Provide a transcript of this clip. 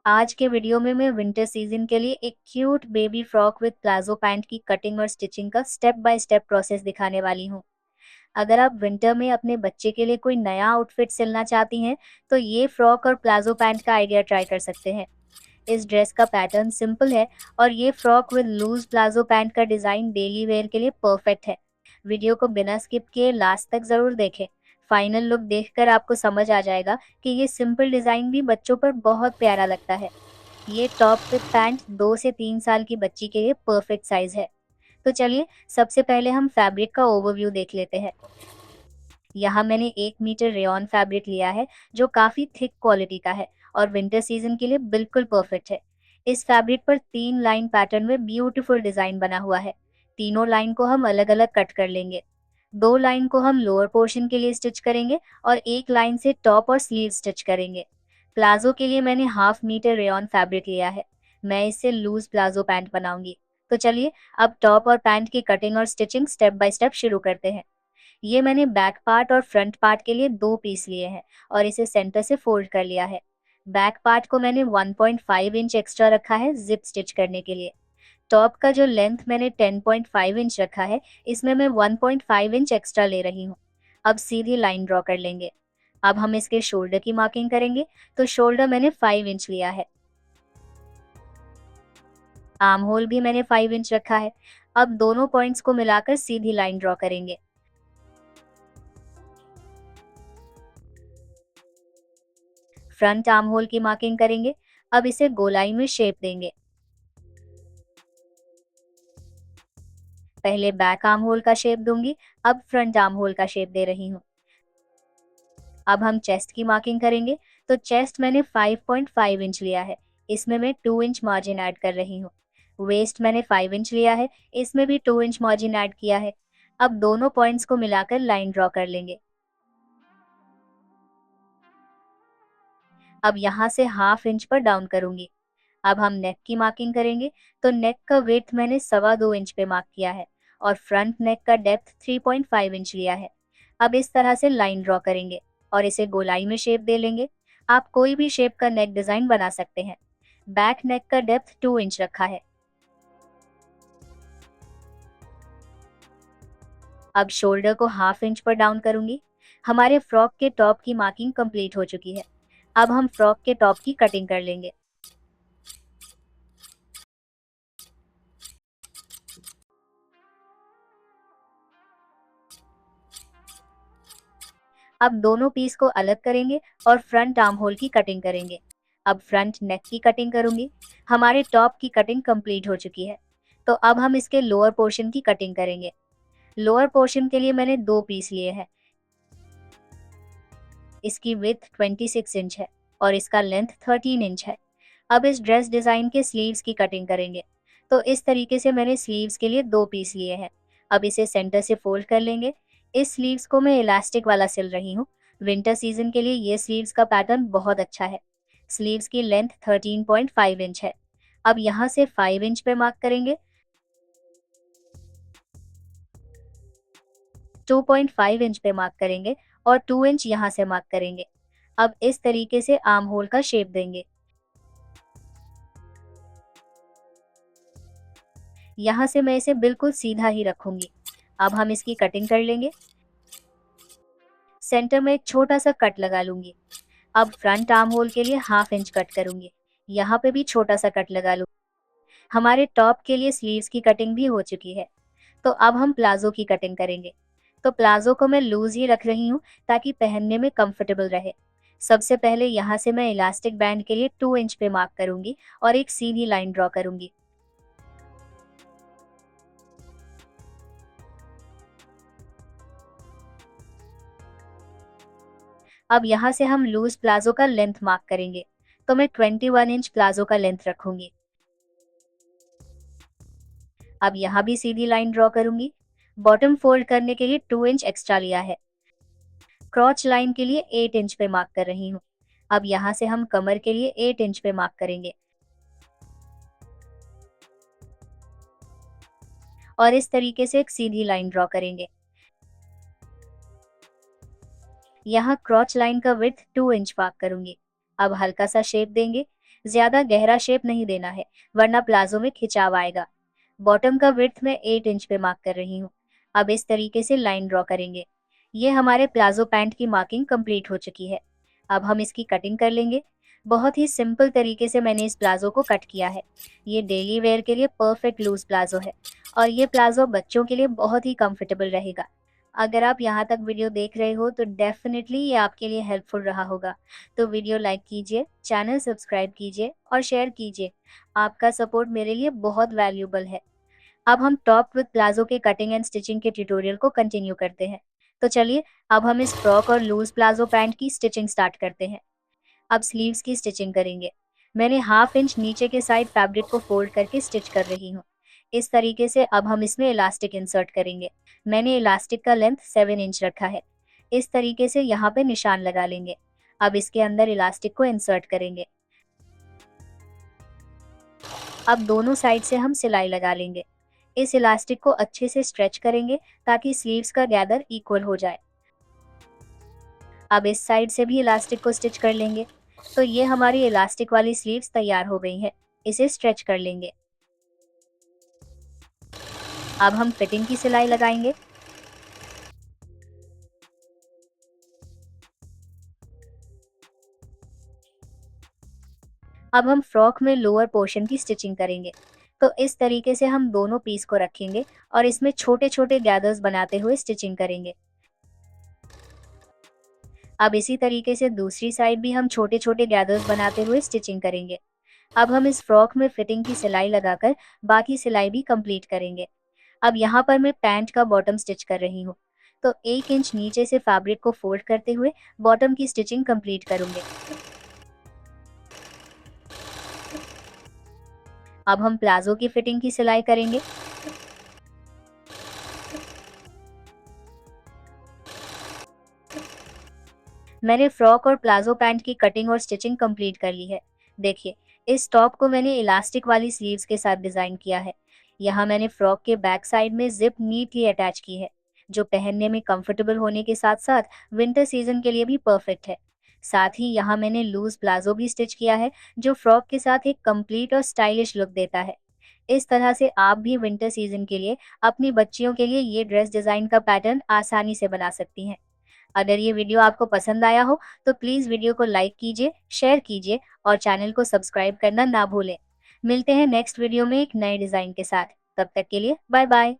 आज के वीडियो में मैं विंटर सीजन के लिए एक cute baby frock with palazzo pant की कटिंग और स्टिचिंग का स्टेप बाय स्टेप प्रोसेस दिखाने वाली हूँ। अगर आप विंटर में अपने बच्चे के लिए कोई नया आउटफिट सिलना चाहती हैं, तो ये फ्रॉक और प्लाजो पैंट का आइडिया ट्राई कर सकते हैं। इस ड्रेस का पैटर्न सिंपल है और ये frock with loose palazzo pant का डिजाइन डेली वेयर के लिए परफेक्ट है। वीडियो को बिना स्किप किए लास्ट तक जरूर देखें। फाइनल लुक देखकर आपको समझ आ जाएगा कि ये सिंपल डिजाइन भी बच्चों पर बहुत प्यारा लगता है। ये टॉप विद पैंट 2 से 3 साल की बच्ची के लिए परफेक्ट साइज है। तो चलिए सबसे पहले हम फैब्रिक का ओवरव्यू देख लेते हैं। यहाँ मैंने 1 मीटर रेयॉन फैब्रिक लिया है जो काफी थिक क्वालिटी का है और विंटर सीजन के लिए बिल्कुल परफेक्ट है। इस फैब्रिक पर 3 लाइन पैटर्न में ब्यूटीफुल डिजाइन बना हुआ है। तीनों लाइन को हम अलग अलग कट कर लेंगे। 2 लाइन को हम लोअर पोर्शन के लिए स्टिच करेंगे और एक लाइन से टॉप और स्लीव स्टिच करेंगे। प्लाजो के लिए मैंने 1/2 मीटर रेयॉन फैब्रिक लिया है। मैं इससे लूज प्लाजो पैंट बनाऊंगी। तो चलिए अब टॉप और पैंट की कटिंग और स्टिचिंग स्टेप बाय स्टेप शुरू करते हैं। ये मैंने बैक पार्ट और फ्रंट पार्ट के लिए 2 पीस लिए हैं और इसे सेंटर से फोल्ड कर लिया है। बैक पार्ट को मैंने 1.5 इंच एक्स्ट्रा रखा है जिप स्टिच करने के लिए। टॉप का जो लेंथ मैंने 10.5 इंच रखा है, इसमें मैं 1.5 इंच एक्स्ट्रा ले रही हूँ। अब सीधी लाइन ड्रॉ कर लेंगे। अब हम इसके शोल्डर की मार्किंग करेंगे। तो शोल्डर मैंने 5 इंच लिया है। आर्म होल भी मैंने 5 इंच रखा है। अब दोनों पॉइंट्स को मिलाकर सीधी लाइन ड्रॉ करेंगे। फ्रंट आर्म होल की मार्किंग करेंगे। अब इसे गोलाई में शेप देंगे। पहले बैक आर्म होल का शेप दूंगी, अब फ्रंट आर्म होल का शेप दे रही हूँ। अब हम चेस्ट की मार्किंग करेंगे। तो चेस्ट मैंने 5.5 इंच लिया है। इसमें मैं 2 इंच मार्जिन ऐड कर रही हूँ। वेस्ट मैंने 5 इंच लिया है। इसमें भी 2 इंच मार्जिन ऐड किया है। अब दोनों पॉइंट्स को मिलाकर लाइन ड्रॉ कर लेंगे। अब यहाँ से 1/2 इंच पर डाउन करूंगी। अब हम नेक की मार्किंग करेंगे। तो नेक का वेट मैंने 2.25 इंच पे मार्क किया है और फ्रंट नेक का डेप्थ 3.5 इंच लिया है। अब इस तरह से लाइन ड्रॉ करेंगे और इसे गोलाई में शेप दे लेंगे। आप कोई भी शेप का नेक डिजाइन बना सकते हैं। बैक नेक का डेप्थ 2 इंच रखा है। अब शोल्डर को 1/2 इंच पर डाउन करूंगी। हमारे फ्रॉक के टॉप की मार्किंग कंप्लीट हो चुकी है। अब हम फ्रॉक के टॉप की कटिंग कर लेंगे। अब दोनों पीस को अलग करेंगे और फ्रंट आर्म होल की कटिंग करेंगे। अब फ्रंट नेक की कटिंग करूंगी। हमारे टॉप की कटिंग कंप्लीट हो चुकी है। तो अब हम इसके लोअर पोर्शन की कटिंग करेंगे। लोअर पोर्शन के लिए मैंने 2 पीस लिए हैं। इसकी विड्थ 26 इंच है और इसका लेंथ 13 इंच है। अब इस ड्रेस डिजाइन के स्लीव्स की कटिंग करेंगे। तो इस तरीके से मैंने स्लीव्स के लिए 2 पीस लिए हैं। अब इसे सेंटर से फोल्ड कर लेंगे। इस स्लीव्स को मैं इलास्टिक वाला सिल रही हूँ। विंटर सीजन के लिए ये स्लीव्स का पैटर्न बहुत अच्छा है। स्लीव्स की लेंथ 13.5 इंच है। अब यहाँ से 5 इंच पे मार्क करेंगे। 2.5 इंच पे मार्क करेंगे और 2 इंच यहाँ से मार्क करेंगे। अब इस तरीके से आर्म होल का शेप देंगे। यहाँ से मैं इसे बिल्कुल सीधा ही रखूंगी। अब हम इसकी कटिंग कर लेंगे। सेंटर में एक छोटा सा कट लगा लूंगी। अब फ्रंट आर्म होल के लिए 1/2 इंच कट करूंगी। यहाँ पे भी छोटा सा कट लगा लूँ। हमारे टॉप के लिए स्लीव्स की कटिंग भी हो चुकी है। तो अब हम प्लाजो की कटिंग करेंगे। तो प्लाजो को मैं लूज ही रख रही हूँ ताकि पहनने में कंफर्टेबल रहे। सबसे पहले यहाँ से मैं इलास्टिक बैंड के लिए 2 इंच पे मार्क करूंगी और एक सीधी लाइन ड्रॉ करूंगी। अब यहाँ से हम लूज प्लाजो का लेंथ मार्क करेंगे। तो मैं 21 इंच प्लाजो का लेंथ रखूंगी। अब यहाँ भी सीधी लाइन ड्रॉ करूंगी। बॉटम फोल्ड करने के लिए 2 इंच एक्स्ट्रा लिया है। क्रॉच लाइन के लिए 8 इंच पे मार्क कर रही हूँ। अब यहाँ से हम कमर के लिए 8 इंच पे मार्क करेंगे और इस तरीके से एक सीधी लाइन ड्रॉ करेंगे। यहाँ क्रॉच लाइन का विड्थ 2 इंच मार्क करूंगी। अब हल्का सा शेप देंगे। ज़्यादा गहरा शेप नहीं देना है, वरना प्लाजो में खिंचाव आएगा। बॉटम का विड्थ मैं 8 इंच पे मार्क कर रही हूँ। अब इस तरीके से लाइन ड्रॉ करेंगे। ये हमारे प्लाजो पैंट की मार्किंग कंप्लीट हो चुकी है। अब हम इसकी कटिंग कर लेंगे। बहुत ही सिंपल तरीके से मैंने इस प्लाजो को कट किया है। ये डेली वेयर के लिए परफेक्ट लूज प्लाजो है और ये प्लाजो बच्चों के लिए बहुत ही कंफर्टेबल रहेगा। अगर आप यहाँ तक वीडियो देख रहे हो तो डेफिनेटली ये आपके लिए हेल्पफुल रहा होगा। तो वीडियो लाइक कीजिए, चैनल सब्सक्राइब कीजिए और शेयर कीजिए। आपका सपोर्ट मेरे लिए बहुत वैल्यूबल है। अब हम टॉप विद प्लाजो के कटिंग एंड स्टिचिंग के ट्यूटोरियल को कंटिन्यू करते हैं। तो चलिए अब हम इस फ्रॉक और लूज प्लाजो पैंट की स्टिचिंग स्टार्ट करते हैं। अब स्लीव्स की स्टिचिंग करेंगे। मैंने हाफ इंच नीचे के साइड फैब्रिक को फोल्ड करके स्टिच कर रही हूँ। इस तरीके से अब हम इसमें इलास्टिक इंसर्ट करेंगे। मैंने इलास्टिक का लेंथ 7 इंच रखा है। इस तरीके से यहाँ पे निशान लगा लेंगे। अब इसके अंदर इलास्टिक को इंसर्ट करेंगे। अब दोनों साइड से हम सिलाई लगा लेंगे। इस इलास्टिक को अच्छे से स्ट्रेच करेंगे ताकि स्लीव्स का गैदर इक्वल हो जाए। अब इस साइड से भी इलास्टिक को स्टिच कर लेंगे। तो ये हमारी इलास्टिक वाली स्लीव्स तैयार हो गई है। इसे स्ट्रेच कर लेंगे। अब हम फिटिंग की सिलाई लगाएंगे। अब हम फ्रॉक में लोअर पोर्शन की स्टिचिंग करेंगे। तो इस तरीके से हम दोनों पीस को रखेंगे और इसमें छोटे छोटे गैदर्स बनाते हुए स्टिचिंग करेंगे। अब इसी तरीके से दूसरी साइड भी हम छोटे छोटे गैदर्स बनाते हुए स्टिचिंग करेंगे। अब हम इस फ्रॉक में फिटिंग की सिलाई लगाकर बाकी सिलाई भी कंप्लीट करेंगे। अब यहाँ पर मैं पैंट का बॉटम स्टिच कर रही हूँ। तो 1 इंच नीचे से फैब्रिक को फोल्ड करते हुए बॉटम की स्टिचिंग कंप्लीट करूंगे। अब हम प्लाजो की फिटिंग की सिलाई करेंगे। मैंने फ्रॉक और प्लाजो पैंट की कटिंग और स्टिचिंग कंप्लीट कर ली है। देखिए, इस टॉप को मैंने इलास्टिक वाली स्लीव्स के साथ डिजाइन किया है। यहाँ मैंने फ्रॉक के बैक साइड में जिप नीटली अटैच की है, जो पहनने में कंफर्टेबल होने के साथ साथ विंटर सीजन के लिए भी परफेक्ट है। साथ ही यहाँ मैंने लूज प्लाजो भी स्टिच किया है, जो फ्रॉक के साथ एक कंप्लीट और स्टाइलिश लुक देता है। इस तरह से आप भी विंटर सीजन के लिए अपनी बच्चियों के लिए ये ड्रेस डिजाइन का पैटर्न आसानी से बना सकती हैं। अगर ये वीडियो आपको पसंद आया हो तो प्लीज़ वीडियो को लाइक कीजिए, शेयर कीजिए और चैनल को सब्सक्राइब करना ना भूलें। मिलते हैं नेक्स्ट वीडियो में एक नए डिज़ाइन के साथ। तब तक के लिए बाय बाय।